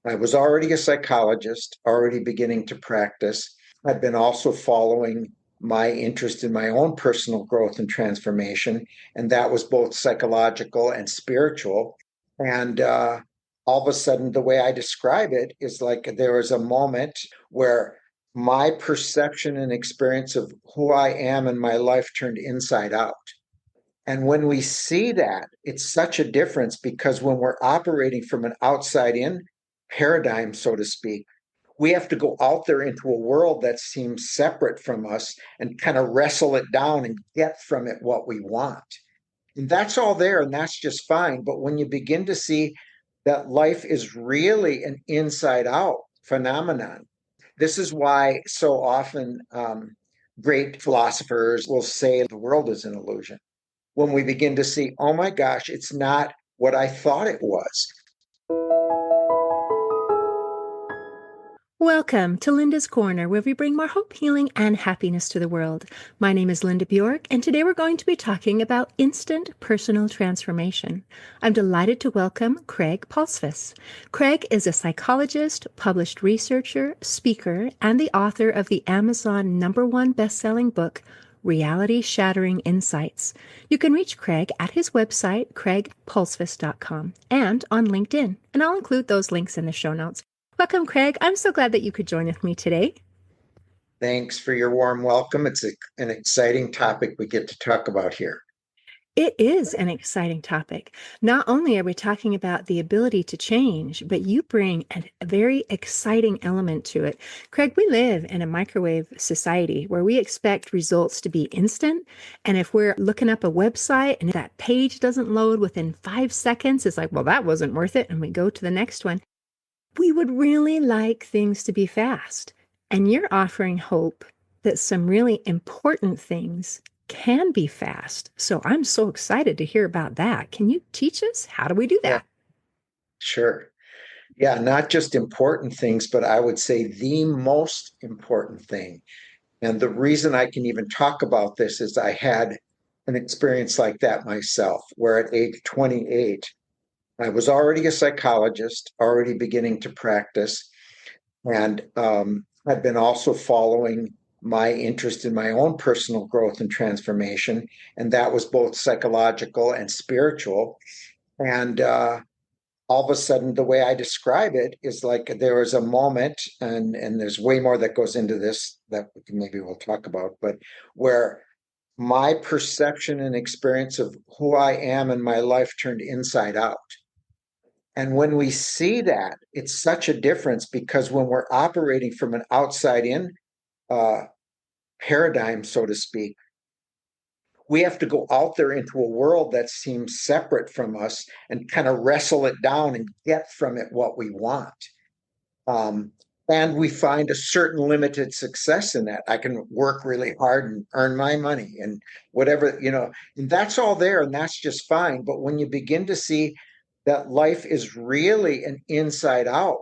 I was already a psychologist, already beginning to practice. I'd been also following my interest in my own personal growth and transformation, and that was both psychological and spiritual. And all of a sudden, the way I describe it is like there was a moment where my perception and experience of who I am in my life turned inside out. And when we see that, it's such a difference because when we're operating from an outside in paradigm, so to speak, we have to go out there into a world that seems separate from us and kind of wrestle it down and get from it what we want. And that's all there, and that's just fine. But when you begin to see that life is really an inside out phenomenon, this is why so often great philosophers will say the world is an illusion when we begin to see, oh my gosh, it's not what I thought it was. Welcome to Linda's Corner, where we bring more hope, healing, and happiness to the world. My name is Linda Bjork, and today we're going to be talking about instant personal transformation. I'm delighted to welcome Craig Polsfuss. Craig is a psychologist, published researcher, speaker, and the author of the Amazon #1 best-selling book, Reality Shattering Insights. You can reach Craig at his website, craigpolsfuss.com, and on LinkedIn, and I'll include those links in the show notes. Welcome, Craig. I'm so glad that you could join with me today. Thanks for your warm welcome. It's an exciting topic we get to talk about here. It is an exciting topic. Not only are we talking about the ability to change, but you bring a very exciting element to it. Craig, we live in a microwave society where we expect results to be instant. And if we're looking up a website and that page doesn't load within 5 seconds, it's like, well, that wasn't worth it. And we go to the next one. We would really like things to be fast. And you're offering hope that some really important things can be fast. So I'm so excited to hear about that. Can you teach us? How do we do Yeah, that? sure. Yeah, not just important things, but I would say the most important thing. And the reason I can even talk about this is I had an experience like that myself, where at age 28, I was already a psychologist, already beginning to practice, and I've been also following my interest in my own personal growth and transformation, and that was both psychological and spiritual. And all of a sudden, the way I describe it is like there was a moment, and there's way more that goes into this that maybe we'll talk about, but where my perception and experience of who I am in my life turned inside out. And when we see that, it's such a difference because when we're operating from an outside in uh, paradigm, so to speak, we have to go out there into a world that seems separate from us and kind of wrestle it down and get from it what we want. Um, and we find a certain limited success in that. I can work really hard and earn my money and whatever, and that's all there and that's just fine. But when you begin to see that life is really an inside out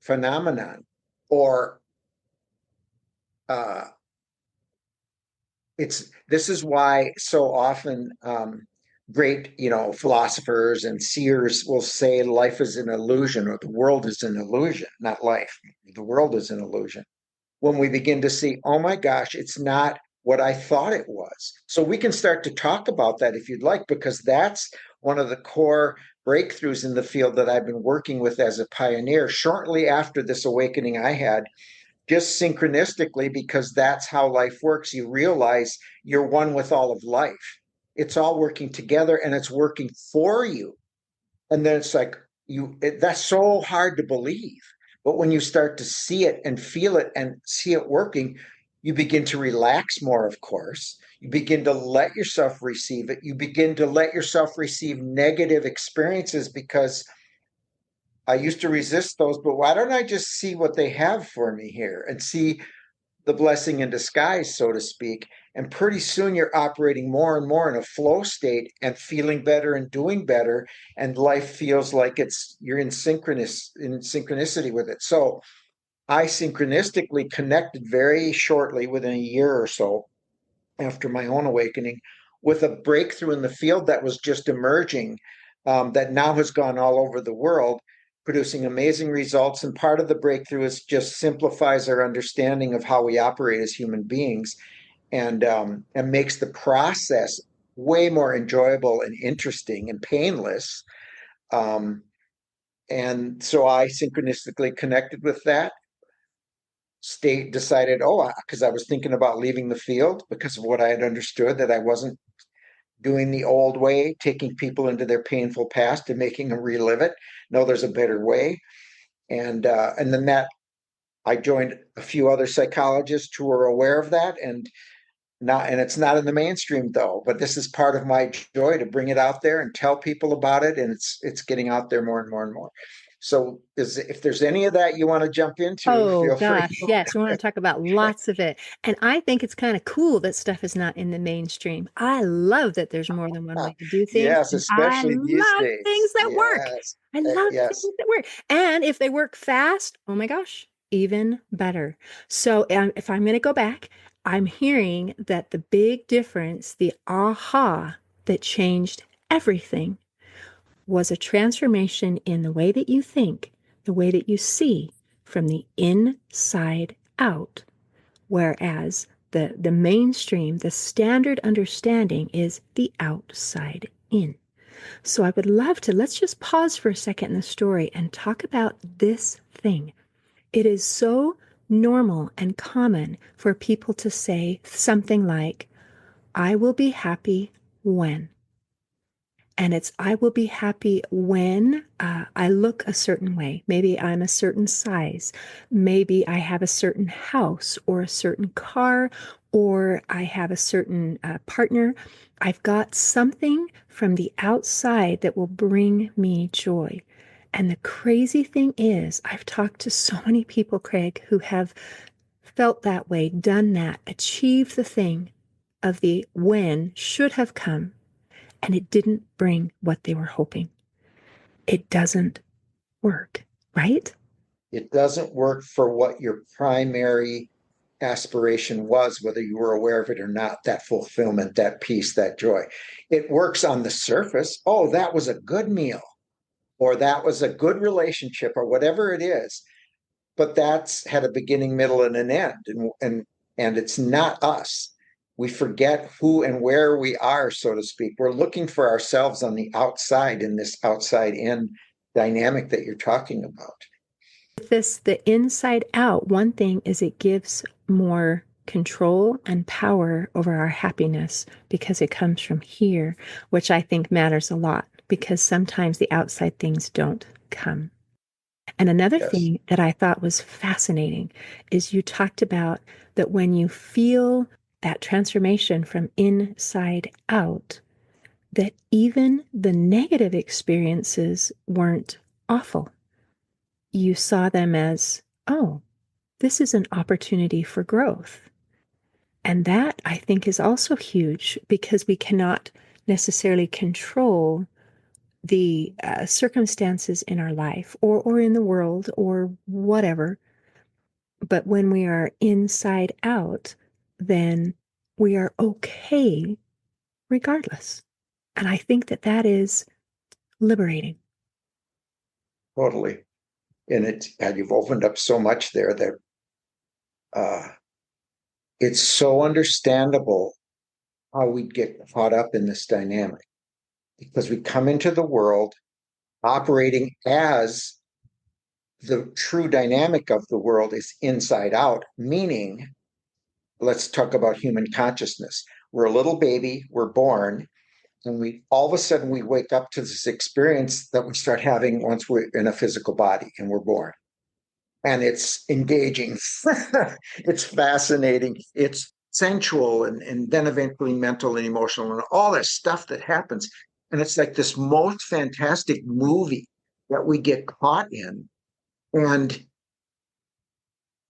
phenomenon, or uh, it's this is why so often great philosophers and seers will say life is an illusion or the world is an illusion, not life. The world is an illusion. When we begin to see, oh my gosh, it's not what I thought it was. So we can start to talk about that if you'd like, because that's one of the core breakthroughs in the field that I've been working with as a pioneer shortly after this awakening I had, just synchronistically, because that's how life works. You realize you're one with all of life. It's all working together and it's working for you. And then it's like that's so hard to believe. But when you start to see it and feel it and see it working, you begin to relax more, of course. You begin to let yourself receive it. You begin to let yourself receive negative experiences because I used to resist those, but why don't I just see what they have for me here and see the blessing in disguise, so to speak. And pretty soon you're operating more and more in a flow state and feeling better and doing better. And life feels like you're in synchronicity with it. So I synchronistically connected very shortly within a year or so after my own awakening with a breakthrough in the field that was just emerging, that now has gone all over the world. producing amazing results. And part of the breakthrough is just simplifies our understanding of how we operate as human beings, and makes the process way more enjoyable and interesting and painless. Um, and so I synchronistically connected with that state, decided, oh, because I was thinking about leaving the field because of what I had understood, that I wasn't doing the old way, taking people into their painful past and making them relive it. No, there's a better way. And then that I joined a few other psychologists who were aware of that, and it's not in the mainstream though, but this is part of my joy, to bring it out there and tell people about it, and it's getting out there more and more and more. So if there's any of that you want to jump into, Oh feel free. gosh, yes, we want to talk about lots of it. And I think it's kind of cool that stuff is not in the mainstream. I love that there's more than one way to do things. Yes, And I especially these love things days. that work. Yes. I love Yes. things that work. And if they work fast, oh my gosh, even better. So if I'm going to go back, I'm hearing that the big difference, the aha that changed everything, was a transformation in the way that you think, the way that you see from the inside out. Whereas the mainstream, the standard understanding is the outside in. So I would love to, let's just pause for a second in the story and talk about this thing. It is so normal and common for people to say something like, I will be happy when. And it's, I will be happy when I look a certain way. Maybe I'm a certain size. Maybe I have a certain house or a certain car, or I have a certain partner. I've got something from the outside that will bring me joy. And the crazy thing is, I've talked to so many people, Craig, who have felt that way, done that, achieved the thing of the when should have come, and it didn't bring what they were hoping. It doesn't work, right? It doesn't work for what your primary aspiration was, whether you were aware of it or not, that fulfillment, that peace, that joy. It works on the surface. Oh, that was a good meal, or that was a good relationship, or whatever it is. But that's had a beginning, middle, and an end. And it's not us. We forget who and where we are, so to speak. We're looking for ourselves on the outside in this outside in dynamic that you're talking about. With this, the inside out, one thing is it gives more control and power over our happiness because it comes from here, which I think matters a lot because sometimes the outside things don't come. And another Yes. thing that I thought was fascinating is you talked about that when you feel that transformation from inside out, that even the negative experiences weren't awful. You saw them as, oh, this is an opportunity for growth. And that I think is also huge because we cannot necessarily control the circumstances in our life or in the world or whatever. But when we are inside out, then we are okay regardless. And I think that that is liberating. Totally. And you've opened up so much there that uh, it's so understandable how we get caught up in this dynamic, because we come into the world operating as the true dynamic of the world is inside out, meaning, let's talk about human consciousness. We're a little baby, we're born, and we all of a sudden we wake up to this experience that we start having once we're in a physical body and we're born. And it's engaging. It's fascinating. It's sensual, and then eventually mental and emotional and all this stuff that happens. And it's like this most fantastic movie that we get caught in. And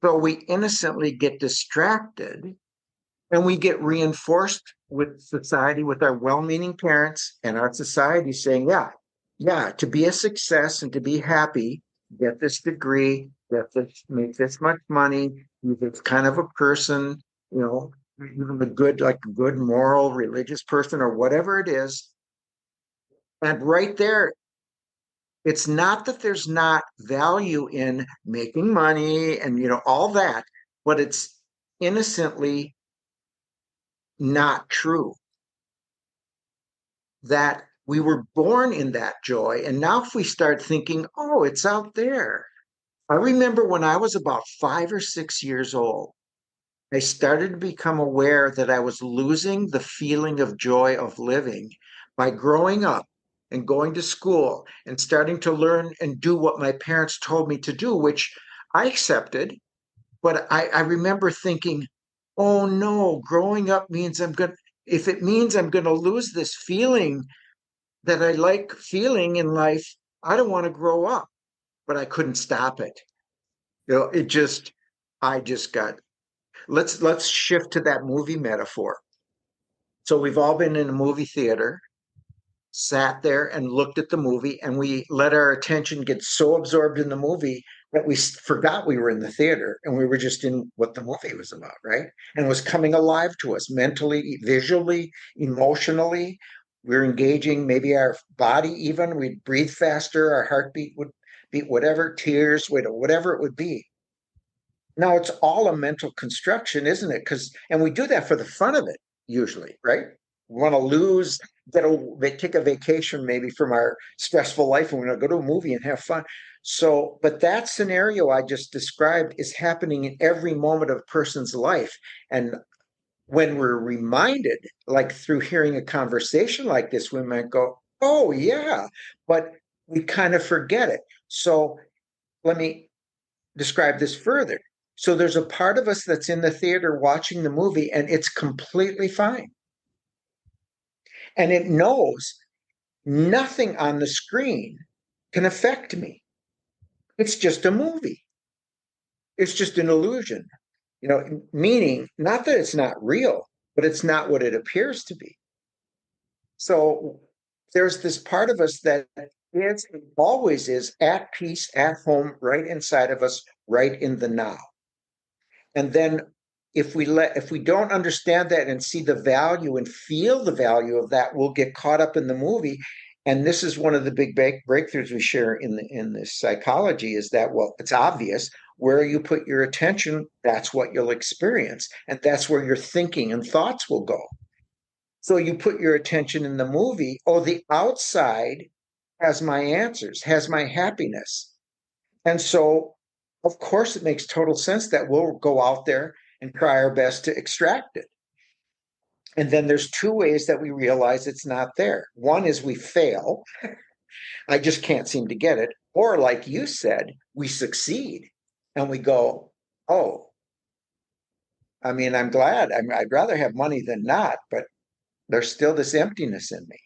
so we innocently get distracted, and we get reinforced with society, with our well-meaning parents and our society saying, yeah, to be a success and to be happy, get this degree, get this, make this much money, be this kind of a person, you know, even a good, like a good moral religious person or whatever it is. And right there, It's not that there's not value in making money and, all that, but it's innocently not true that we were born in that joy. And now, if we start thinking, oh, it's out there. I remember when I was about 5 or 6 years old, I started to become aware that I was losing the feeling of joy of living by growing up and going to school and starting to learn and do what my parents told me to do, which I accepted. But I remember thinking, oh no, growing up means if it means I'm going to lose this feeling that I like feeling in life, I don't want to grow up. But I couldn't stop it. I just got, let's shift to that movie metaphor. So we've all been in a movie theater, sat there and looked at the movie, and we let our attention get so absorbed in the movie that we forgot we were in the theater and we were just in what the movie was about, right? And was coming alive to us mentally, visually, emotionally. We're engaging maybe our body, even we'd breathe faster, our heartbeat would beat, whatever, tears, whatever it would be. Now it's all a mental construction, isn't it? And we do that for the fun of it, usually, right? We want to lose, take a vacation maybe from our stressful life, and we want to go to a movie and have fun. So, but that scenario I just described is happening in every moment of a person's life. And when we're reminded, like through hearing a conversation like this, we might go, oh, yeah, but we kind of forget it. So let me describe this further. So there's a part of us that's in the theater watching the movie and it's completely fine. And it knows nothing on the screen can affect me. It's just a movie. It's just an illusion, meaning not that it's not real, but it's not what it appears to be. So there's this part of us that is always is at peace, at home, right inside of us, right in the now. And then if we don't understand that and see the value and feel the value of that, we'll get caught up in the movie. And this is one of the big breakthroughs we share in this psychology is that, well, it's obvious where you put your attention, that's what you'll experience. And that's where your thinking and thoughts will go. So you put your attention in the movie, oh, the outside has my answers, has my happiness. And so, of course, it makes total sense that we'll go out there and try our best to extract it. And then there's two ways that we realize it's not there. One is we fail. I just can't seem to get it. Or, like you said, we succeed and we go, oh, I mean, I'm glad. I'd rather have money than not, but there's still this emptiness in me.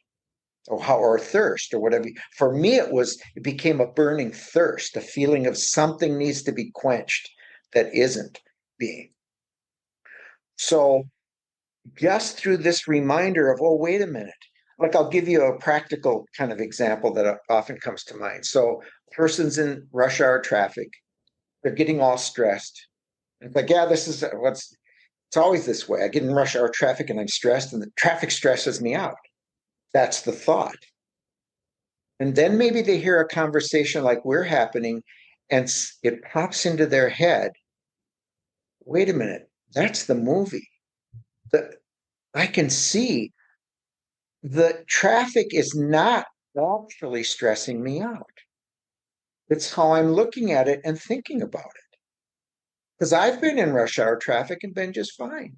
Or thirst or whatever. For me, it became a burning thirst, a feeling of something needs to be quenched that isn't being. So just through this reminder of, oh, wait a minute, like I'll give you a practical kind of example that often comes to mind. So person's in rush hour traffic, they're getting all stressed. It's like, yeah, it's always this way. I get in rush hour traffic and I'm stressed and the traffic stresses me out. That's the thought. And then maybe they hear a conversation like we're happening and it pops into their head. Wait a minute, that's the movie. I can see the traffic is not actually stressing me out. It's how I'm looking at it and thinking about it. Because I've been in rush hour traffic and been just fine.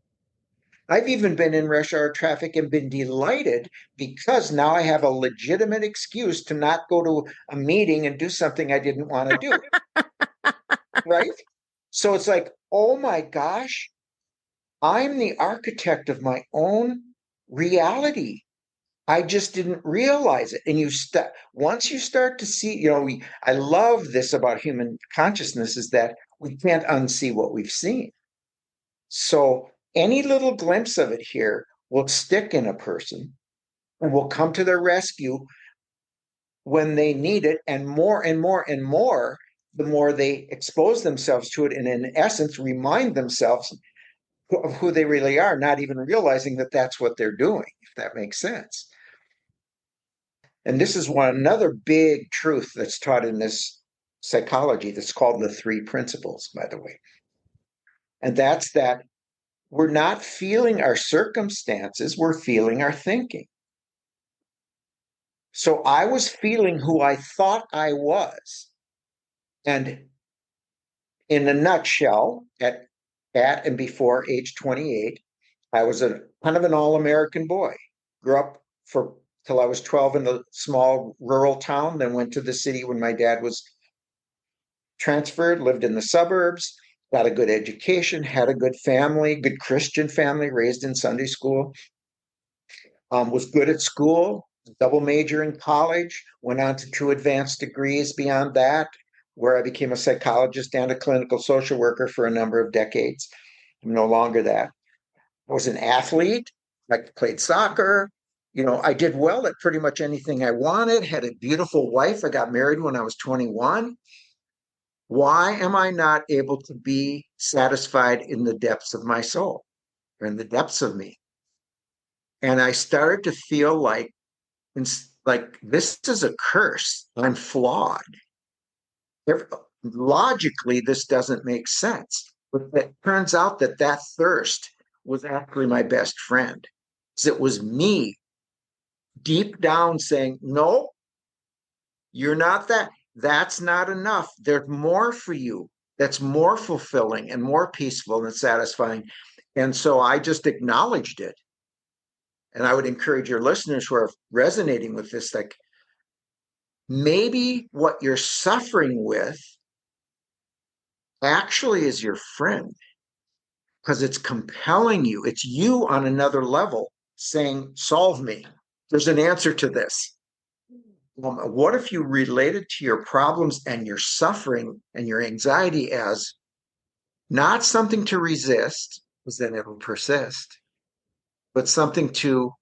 I've even been in rush hour traffic and been delighted because now I have a legitimate excuse to not go to a meeting and do something I didn't want to do. Right? So it's like, oh my gosh, I'm the architect of my own reality. I just didn't realize it. And once you start to see, I love this about human consciousness is that we can't unsee what we've seen. So any little glimpse of it here will stick in a person and will come to their rescue when they need it. And more and more and more, the more they expose themselves to it and in essence remind themselves of who they really are, not even realizing that that's what they're doing, if that makes sense. And this is another big truth that's taught in this psychology that's called the three principles, by the way. And that's that we're not feeling our circumstances, we're feeling our thinking. So I was feeling who I thought I was. And in a nutshell, at and before age 28, I was a kind of an all-American boy. Grew up for till I was 12 in a small rural town, then went to the city when my dad was transferred, lived in the suburbs, got a good education, had a good family, good Christian family, raised in Sunday school, was good at school, double major in college, went on to two advanced degrees beyond that, where I became a psychologist and a clinical social worker for a number of decades. I'm no longer that. I was an athlete. I played soccer. I did well at pretty much anything I wanted, had a beautiful wife. I got married when I was 21. Why am I not able to be satisfied in the depths of my soul or in the depths of me? And I started to feel like this is a curse. I'm flawed. Logically, this doesn't make sense. But it turns out that thirst was actually my best friend. It was me deep down saying, no, you're not that. That's not enough. There's more for you. That's more fulfilling and more peaceful and satisfying. And so I just acknowledged it. And I would encourage your listeners who are resonating with this, like maybe what you're suffering with actually is your friend because it's compelling you. It's you on another level saying, solve me. There's an answer to this. What if you related to your problems and your suffering and your anxiety as not something to resist, because then it'll persist, but something to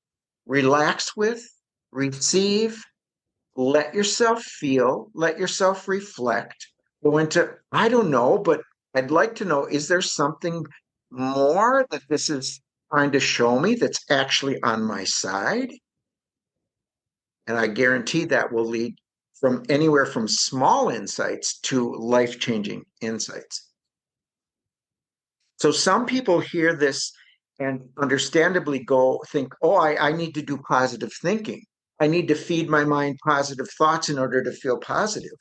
relax with, receive, let yourself feel, let yourself reflect, go into, I don't know, but I'd like to know, is there something more that this is trying to show me that's actually on my side? And I guarantee that will lead from anywhere from small insights to life-changing insights. So some people hear this and understandably think, oh, I need to do positive thinking. I need to feed my mind positive thoughts in order to feel positive.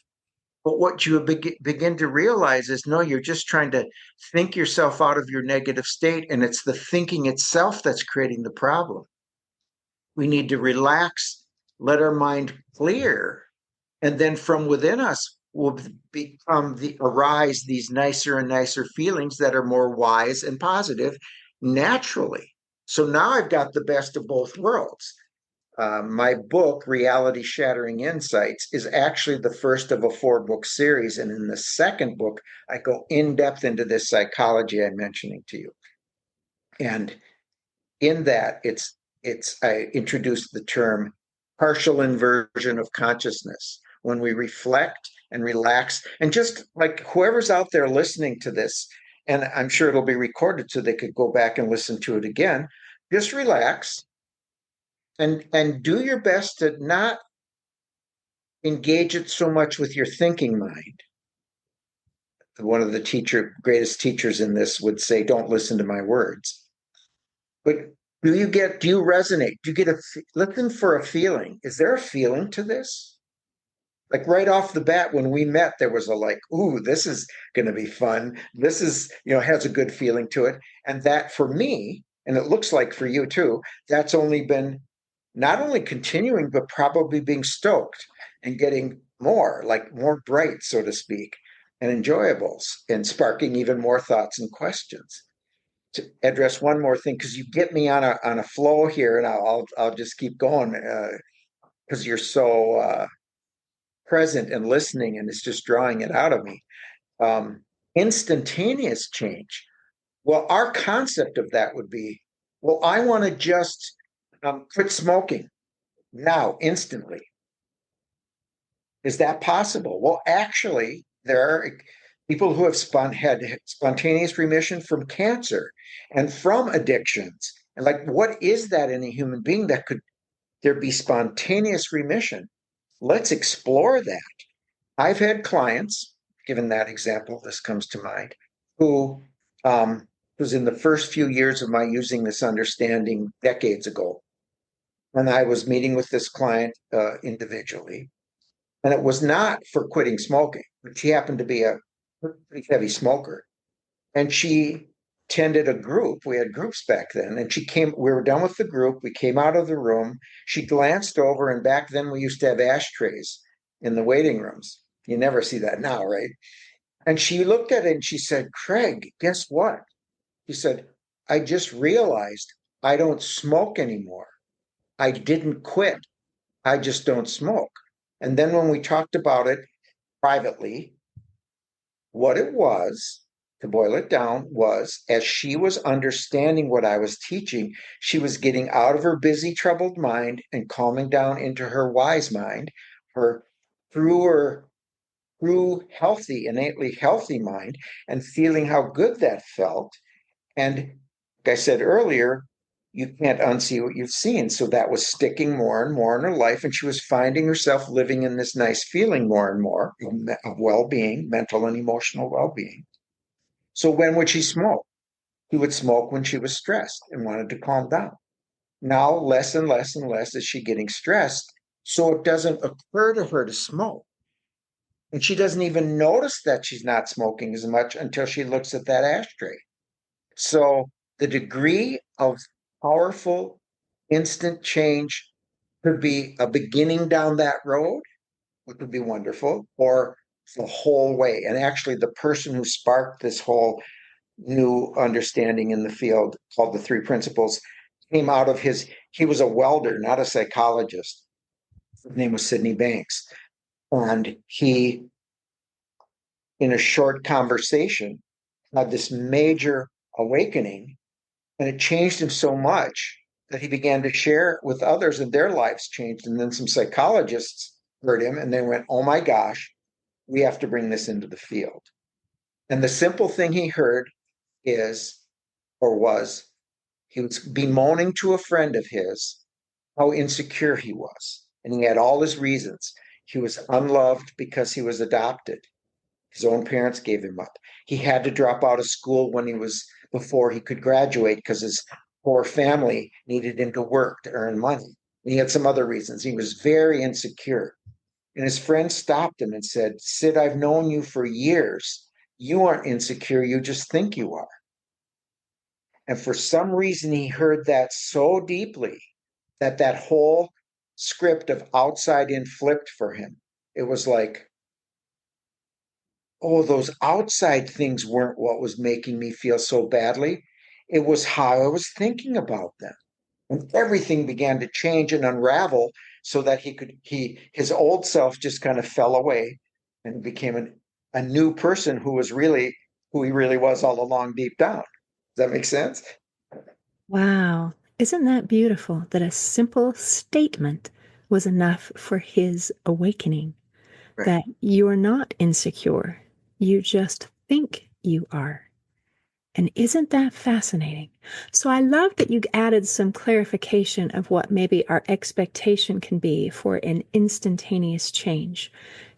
But what you begin to realize is, no, you're just trying to think yourself out of your negative state, and it's the thinking itself that's creating the problem. We need to relax, let our mind clear, and then from within us will arise these nicer and nicer feelings that are more wise and positive naturally. So now I've got the best of both worlds. My book, Reality Shattering Insights, is actually the first of a 4-book series. And in the second book, I go in depth into this psychology I'm mentioning to you. And in that, I introduced the term partial inversion of consciousness. When we reflect and relax, and just like whoever's out there listening to this, and I'm sure it'll be recorded so they could go back and listen to it again, just relax and do your best to not engage it so much with your thinking mind. One of the greatest teachers in this would say, don't listen to my words. But do you resonate? Do you listen for a feeling? Is there a feeling to this? Like right off the bat, when we met, there was ooh, this is going to be fun. This is, has a good feeling to it. And that for me, and it looks like for you too, that's only been not only continuing, but probably being stoked and getting more bright, so to speak, and enjoyables and sparking even more thoughts and questions. To address one more thing, because you get me on a flow here, and I'll just keep going because you're so present and listening, and it's just drawing it out of me. Instantaneous change. Well, our concept of that would be, well, I want to just quit smoking now, instantly. Is that possible? Well, actually, there are people who have had spontaneous remission from cancer and from addictions. And what is that in a human being that could there be spontaneous remission? let's explore that. I've had clients, given that example, this comes to mind, who was in the first few years of my using this understanding decades ago. And I was meeting with this client individually. And it was not for quitting smoking, but she happened to be a pretty heavy smoker. And she attended a group. We had groups back then. And we were done with the group. We came out of the room. She glanced over, and back then we used to have ashtrays in the waiting rooms. You never see that now, right? And she looked at it and she said, Craig, guess what? She said, I just realized I don't smoke anymore. I didn't quit. I just don't smoke. And then when we talked about it privately, what it was, to boil it down, was as she was understanding what I was teaching, she was getting out of her busy, troubled mind and calming down into her wise mind, her her through healthy, innately healthy mind, and feeling how good that felt. And like I said earlier, you can't unsee what you've seen. So that was sticking more and more in her life. And she was finding herself living in this nice feeling more and more of well being, mental and emotional well being. So when would she smoke? He would smoke when she was stressed and wanted to calm down. Now, less and less and less is she getting stressed. So it doesn't occur to her to smoke. And she doesn't even notice that she's not smoking as much until she looks at that ashtray. So the degree of powerful instant change could be a beginning down that road, which would be wonderful, or the whole way. And actually, the person who sparked this whole new understanding in the field called the three principles came out of he was a welder, not a psychologist. His name was Sidney Banks. And he, in a short conversation, had this major awakening, and it changed him so much that he began to share it with others, and their lives changed. And then some psychologists heard him and they went, oh my gosh, we have to bring this into the field. And the simple thing he heard is, or was, he was bemoaning to a friend of his how insecure he was. And he had all his reasons. He was unloved because he was adopted. His own parents gave him up. He had to drop out of school before he could graduate because his poor family needed him to work to earn money. And he had some other reasons. He was very insecure. And his friend stopped him and said, Sid, I've known you for years. You aren't insecure. You just think you are. And for some reason, he heard that so deeply that whole script of outside in flipped for him. It was like, oh, those outside things weren't what was making me feel so badly. It was how I was thinking about them. And everything began to change and unravel so that his old self just kind of fell away and became a new person who he really was all along deep down. Does that make sense? Wow. Isn't that beautiful that a simple statement was enough for his awakening? Right. That you are not insecure. You just think you are. And isn't that fascinating? So I love that you added some clarification of what maybe our expectation can be for an instantaneous change.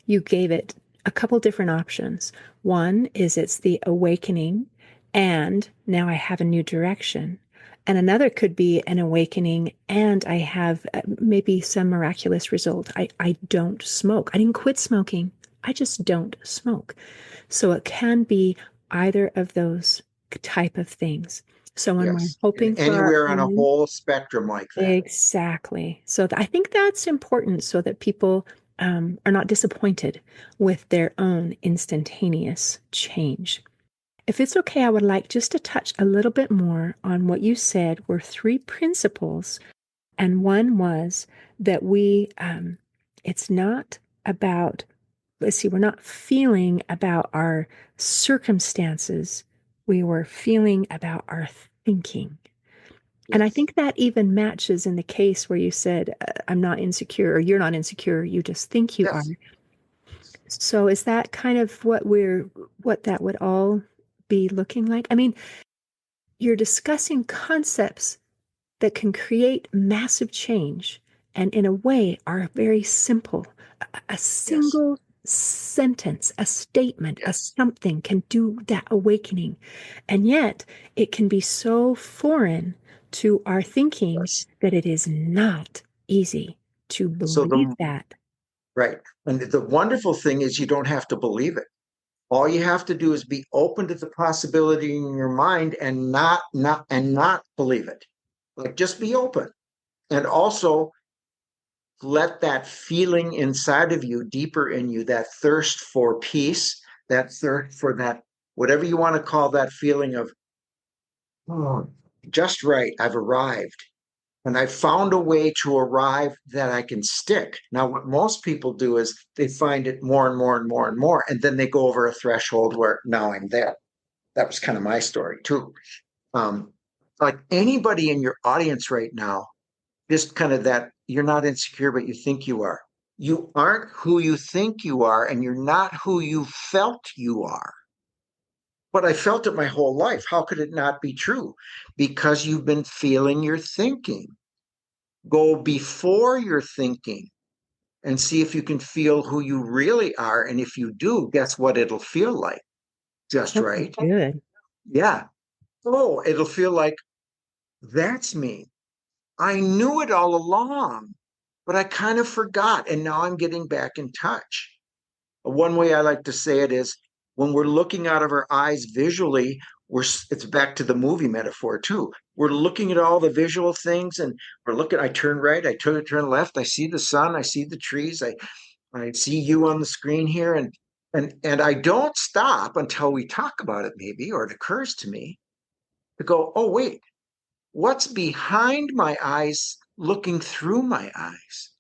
You gave it a couple different options. One is it's the awakening, and now I have a new direction. And another could be an awakening, and I have maybe some miraculous result. I don't smoke. I didn't quit smoking. I just don't smoke. So it can be either of those type of things. So when we're Yes. And hoping for our anywhere on a own, whole spectrum like that. exactly. So I think that's important so that people are not disappointed with their own instantaneous change. If it's okay, I would like just to touch a little bit more on what you said were three principles. And one was that it's not about, let's see, we're not feeling about our circumstances. We were feeling about our thinking. And I Yes. think that even matches in the case where you said, I'm not insecure, or you're not insecure, you just think you are. Yes. So is that kind of what that would all be looking like? I mean, you're discussing concepts that can create massive change and in a way are very simple. A Yes. single sentence, a statement, a Yes. something can do that awakening. And yet it can be so foreign to our thinking Yes. that it is not easy to So believe the that. right. And the wonderful thing is you don't have to believe it. All you have to do is be open to the possibility in your mind and not believe it. Like just be open. And also let that feeling inside of you, deeper in you, that thirst for peace, that thirst for that, whatever you want to call that feeling of, oh, just right, I've arrived. And I found a way to arrive that I can stick. Now, what most people do is they find it more and more and more and more, and then they go over a threshold where now I'm there. That was kind of my story too. Um, like anybody in your audience right now, just kind of that you're not insecure, but you think you are. You aren't who you think you are, and you're not who you felt you are. But I felt it my whole life. How could it not be true? Because you've been feeling your thinking. Go before your thinking and see if you can feel who you really are. And if you do, guess what it'll feel like? Just So right. good. Yeah. Oh, it'll feel like that's me. I knew it all along, but I kind of forgot. And now I'm getting back in touch. One way I like to say it is when we're looking out of our eyes visually, it's back to the movie metaphor too. We're looking at all the visual things and we're looking, I turn right, I turn left, I see the sun, I see the trees, I see you on the screen here and I don't stop until we talk about it maybe or it occurs to me to go, oh wait, what's behind my eyes looking through my eyes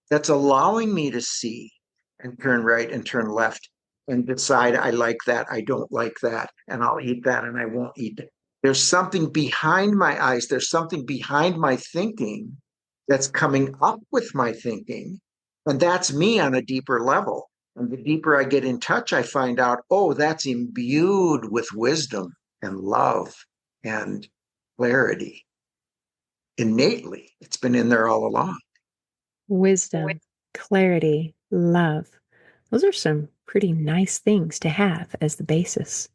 that's allowing me to see and turn right and turn left and decide I like that, I don't like that, and I'll eat that and I won't eat it. There's something behind my eyes, there's something behind my thinking that's coming up with my thinking. And that's me on a deeper level. And the deeper I get in touch, I find out, oh, that's imbued with wisdom and love and clarity innately. It's been in there all along. Wisdom, clarity, love. Those are some pretty nice things to have as the basis,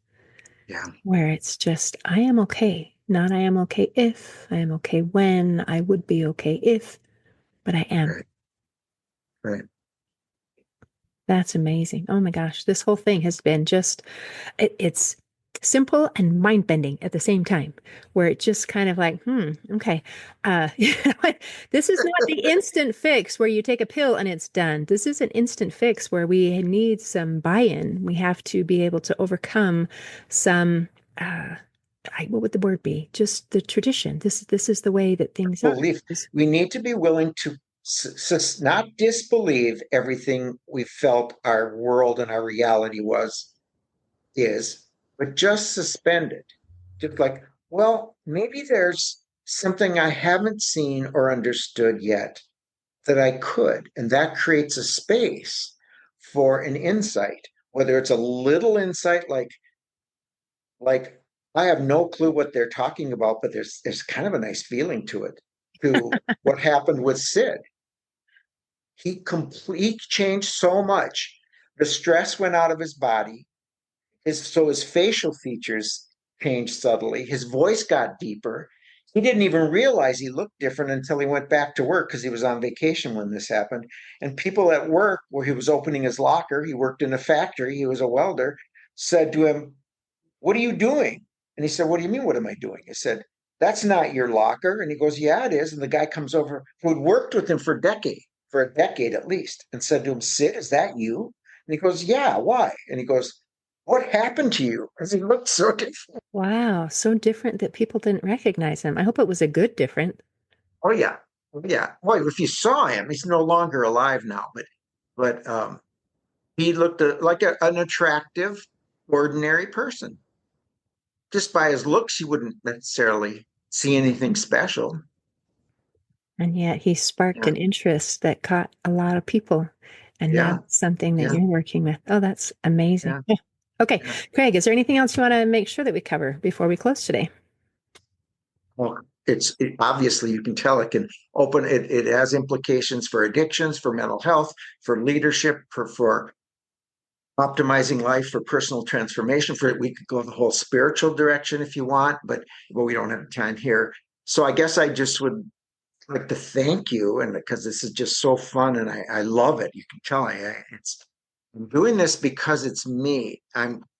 Yeah, where it's just, I am okay. Not I am okay if, I am okay when, I would be okay if, but I am. right, right. That's amazing. Oh my gosh, this whole thing has been just, it's simple and mind bending at the same time, where it just kind of like, okay. You know, this is not the instant fix where you take a pill and it's done. This is an instant fix where we need some buy-in. We have to be able to overcome some, uh, what would the word be? Just the tradition. This is the way that things are. Belief. We need to be willing to not disbelieve everything we felt our world and our reality is, but just suspend it. Just like, well, maybe there's something I haven't seen or understood yet that I could. And that creates a space for an insight, whether it's a little insight like I have no clue what they're talking about, but there's kind of a nice feeling to it, to what happened with Sid. He changed so much. The stress went out of his body. His facial features changed subtly. His voice got deeper. He didn't even realize he looked different until he went back to work because he was on vacation when this happened. And people at work, where he was opening his locker, he worked in a factory, he was a welder, said to him, what are you doing? And he said, what do you mean, what am I doing? I said, that's not your locker. And he goes, yeah, it is. And the guy comes over who had worked with him for a decade at least, and said to him, Sid, is that you? And he goes, yeah, why? And he goes, what happened to you? Because he looked so different. Wow, so different that people didn't recognize him. I hope it was a good different. Oh, yeah. Oh, yeah. Well, if you saw him, he's no longer alive now, but he looked like an attractive, ordinary person. Just by his looks, you wouldn't necessarily see anything special. And yet he sparked Yeah. an interest that caught a lot of people. And now Yeah. it's something that Yeah. you're working with. Oh, that's amazing. Yeah. Yeah. Okay, Yeah. Craig, is there anything else you want to make sure that we cover before we close today? Well, obviously you can tell it can open it. It has implications for addictions, for mental health, for leadership, for optimizing life, for personal transformation. For we could go the whole spiritual direction if you want, but we don't have time here. So I guess I just would like to thank you, and because this is just so fun, and I love it. You can tell I'm doing this because it's me.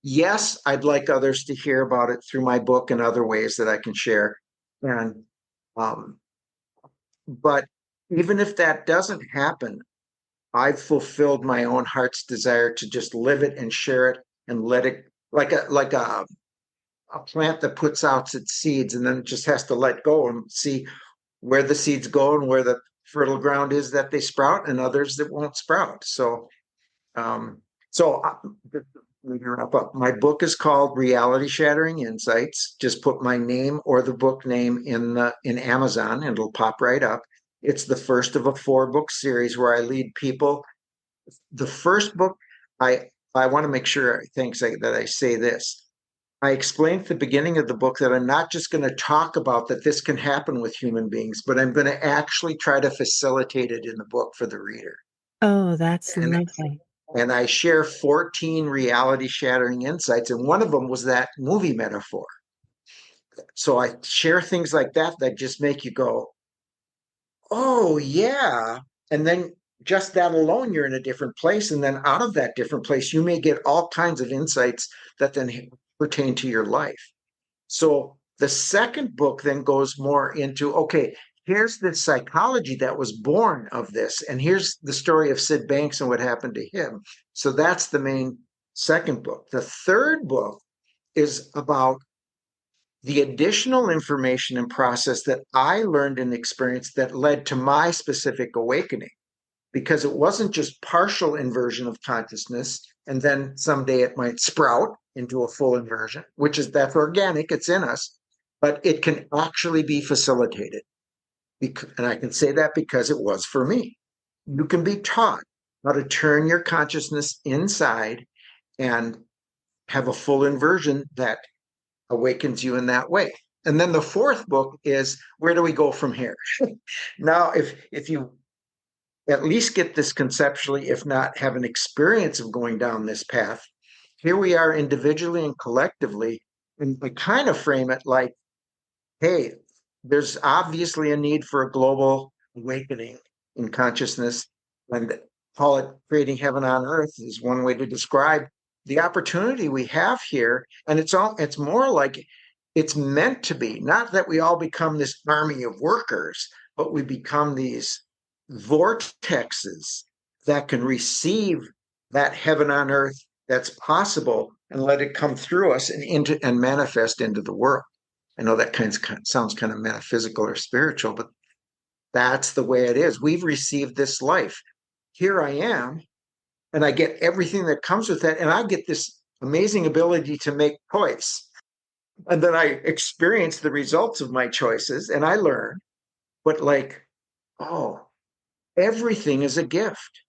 Yes, I'd like others to hear about it through my book and other ways that I can share. And um, but even if that doesn't happen, I've fulfilled my own heart's desire to just live it and share it and let it like a plant that puts out its seeds and then it just has to let go and see where the seeds go and where the fertile ground is that they sprout and others that won't sprout. Um, so let me wrap up. My book is called Reality Shattering Insights. Just put my name or the book name in Amazon and it'll pop right up. It's the first of a 4-book series where I lead people. The first book, I want to make sure that I say this. I explained at the beginning of the book that I'm not just going to talk about that this can happen with human beings, but I'm going to actually try to facilitate it in the book for the reader. Oh, that's And lovely. and I share 14 reality shattering insights, and one of them was that movie metaphor. So I share things like that just make you go, oh yeah. And then just that alone, you're in a different place. And then out of that different place, you may get all kinds of insights that then pertain to your life. So the second book then goes more into, okay, here's the psychology that was born of this. And here's the story of Sid Banks and what happened to him. So that's the main second book. The third book is about the additional information and process that I learned and experienced that led to my specific awakening, because it wasn't just partial inversion of consciousness and then someday it might sprout into a full inversion, that's organic, it's in us, but it can actually be facilitated. And I can say that because it was for me. You can be taught how to turn your consciousness inside and have a full inversion that awakens you in that way. And then the fourth book is, where do we go from here? Now, if you at least get this conceptually, if not have an experience of going down this path, here we are individually and collectively, and I kind of frame it like, hey, there's obviously a need for a global awakening in consciousness, and call it creating heaven on earth is one way to describe the opportunity we have here. And it's more like it's meant to be, not that we all become this army of workers, but we become these vortexes that can receive that heaven on earth that's possible and let it come through us and manifest into the world. I know that sounds kind of metaphysical or spiritual, but that's the way it is. We've received this life. Here I am, and I get everything that comes with that, and I get this amazing ability to make choice. And then I experience the results of my choices, and I learn. But oh, everything is a gift.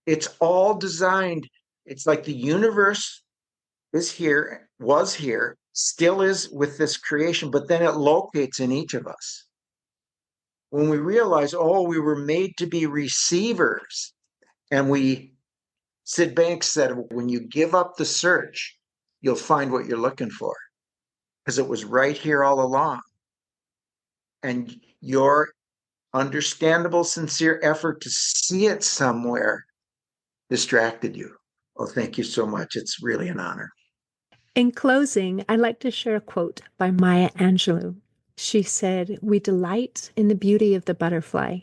It's all designed. It's like the universe is here, was here, still is with this creation, but then it locates in each of us. When we realize, oh, we were made to be receivers, and Sid Banks said, when you give up the search, you'll find what you're looking for, because it was right here all along. And your understandable, sincere effort to see it somewhere distracted you. Oh, thank you so much. It's really an honor. In closing, I'd like to share a quote by Maya Angelou. She said, "We delight in the beauty of the butterfly,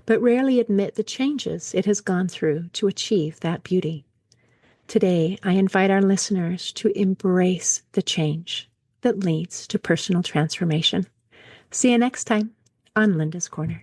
but rarely admit the changes it has gone through to achieve that beauty." Today, I invite our listeners to embrace the change that leads to personal transformation. See you next time on Linda's Corner.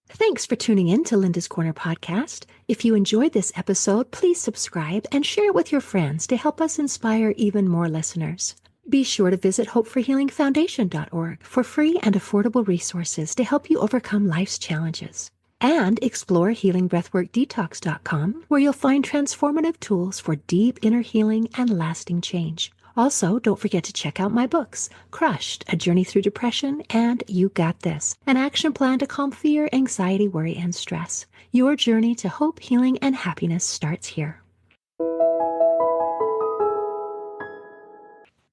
Thanks for tuning in to Linda's Corner podcast. If you enjoyed this episode, please subscribe and share it with your friends to help us inspire even more listeners. Be sure to visit hopeforhealingfoundation.org for free and affordable resources to help you overcome life's challenges. And explore healingbreathworkdetox.com, where you'll find transformative tools for deep inner healing and lasting change. Also, don't forget to check out my books, Crushed, A Journey Through Depression, and You Got This, an action plan to calm fear, anxiety, worry, and stress. Your journey to hope, healing, and happiness starts here.